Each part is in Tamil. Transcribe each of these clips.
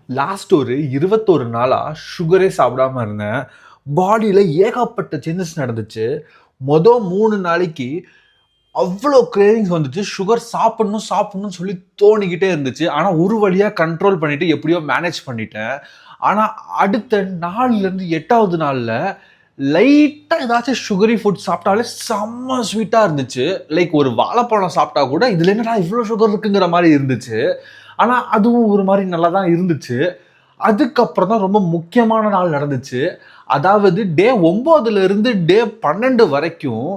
லாஸ்ட் ஒரு 21 நாளா சுகரே சாப்பிடாம இருந்தேன். பாடியில ஏகப்பட்ட சேஞ்சஸ் நடந்துச்சு. மொத 3 நாளைக்கு அவ்வளோ கிரேவிங்ஸ் வந்துச்சு. சுகர் சாப்பிடணும் சாப்பிடணும்னு சொல்லி தோணிக்கிட்டே இருந்துச்சு. ஆனா ஒரு வழியா கண்ட்ரோல் பண்ணிட்டு எப்படியோ மேனேஜ் பண்ணிட்டேன். ஆனா அடுத்த 4லேருந்து 8வது நாள்ல லைட்டா ஏதாச்சும் சுகரி ஃபுட் சாப்பிட்டாலே செம்ம ஸ்வீட்டா இருந்துச்சு. லைக் ஒரு வாழைப்பழம் சாப்பிட்டா கூட இதுல என்னடா இவ்வளோ சுகர் இருக்குங்கிற மாதிரி இருந்துச்சு. ஆனா அதுவும் ஒரு மாதிரி நல்லா தான் இருந்துச்சு. அதுக்கப்புறம் தான் ரொம்ப முக்கியமான நாள் நடந்துச்சு. அதாவது டே 9ல இருந்து டே 12 வரைக்கும்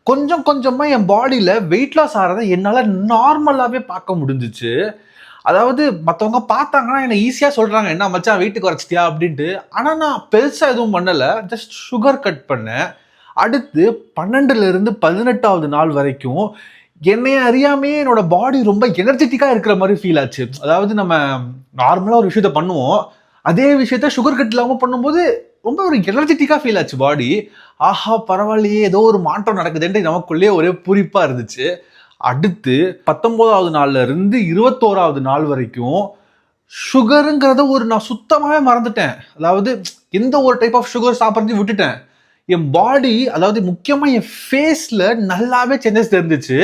கொஞ்சம் கொஞ்சமா என் பாடியில வெயிட் லாஸ் ஆறத என்னால நார்மலாவே பார்க்க முடிஞ்சுச்சு. அதாவது மத்தவங்க பார்த்தாங்கன்னா என்ன ஈஸியா சொல்றாங்க, "என்ன மச்சான் வெயிட் குறைச்சிட்டியா?" அப்படின்ட்டு. ஆனா நான் பெருசா எதுவும் பண்ணல. ஜஸ்ட் சுகர் கட் பண்ணேன். அடுத்து 12ல இருந்து 18வது நாள் வரைக்கும் என்னைய அறியாமயே என்னோட பாடி ரொம்ப எனர்ஜெட்டிக்கா இருக்கிற மாதிரி ஃபீல் ஆச்சு. அதாவது நம்ம நார்மலா ஒரு விஷயத்த பண்ணுவோம். அதே விஷயத்த சுகர் கட் இல்லாம பண்ணும்போது ரொம்ப ஒரு எனர்ஜெட்டிக்கா ஃபீல் ஆச்சு பாடி. ஆஹா பரவாயில்லையே, ஏதோ ஒரு மாற்றம் நடக்குதுன்ட்டு நமக்குள்ளேயே ஒரே பூரிப்பா இருந்துச்சு. அடுத்து 19வது நாள்ல இருந்து 21வது நாள் வரைக்கும் சுகருங்கிறத நான் சுத்தமாவே மறந்துட்டேன். அதாவது எந்த ஒரு டைப் ஆஃப் சுகர் சாப்பிட்றதையும் விட்டுட்டேன். என் பாடி, அதாவது முக்கியமா என் ஃபேஸ்ல நல்லாவே சேஞ்சஸ் தெரிஞ்சுச்சு.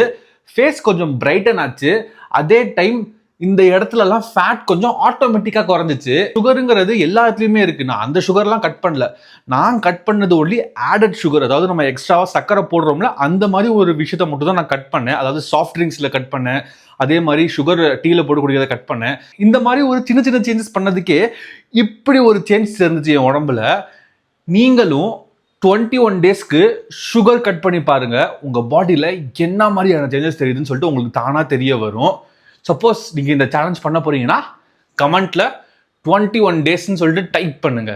ஃபேஸ் கொஞ்சம் பிரைட்டன் ஆச்சு. அதே டைம் இந்த இடத்துலலாம் ஃபேட் கொஞ்சம் ஆட்டோமேட்டிக்கா குறைஞ்சிச்சு. சுகருங்கிறது எல்லா இடத்துலையுமே இருக்கு. நான் அந்த சுகர்லாம் கட் பண்ணல. நான் கட் பண்ணது ஒன்லி ஆடட் சுகர். அதாவது நம்ம எக்ஸ்ட்ராவா சர்க்கரை போடுறோம்ல, அந்த மாதிரி ஒரு விஷயத்த மட்டும் தான் நான் கட் பண்ணேன். அதாவது சாஃப்ட் ட்ரிங்க்ஸ்ல கட் பண்ணேன். அதே மாதிரி சுகர் டீல போடக்கூடியதை கட் பண்ணேன். இந்த மாதிரி ஒரு சின்ன சின்ன சேஞ்சஸ் பண்ணதுக்கே இப்படி ஒரு சேஞ்சஸ் இருந்துச்சு என் உடம்புல. நீங்களும் 21 டேஸ்க்கு சுகர் கட் பண்ணி பாருங்க. உங்க பாடியில என்ன மாதிரியான சேஞ்சஸ் தெரியுதுன்னு சொல்லிட்டு உங்களுக்கு தானா தெரிய வரும். சப்போஸ் நீங்க இந்த சேலஞ்ச் பண்ண போறீங்கன்னா கமெண்ட்ல 21 டேஸ்ன்னு சொல்லிட்டு டைப் பண்ணுங்க.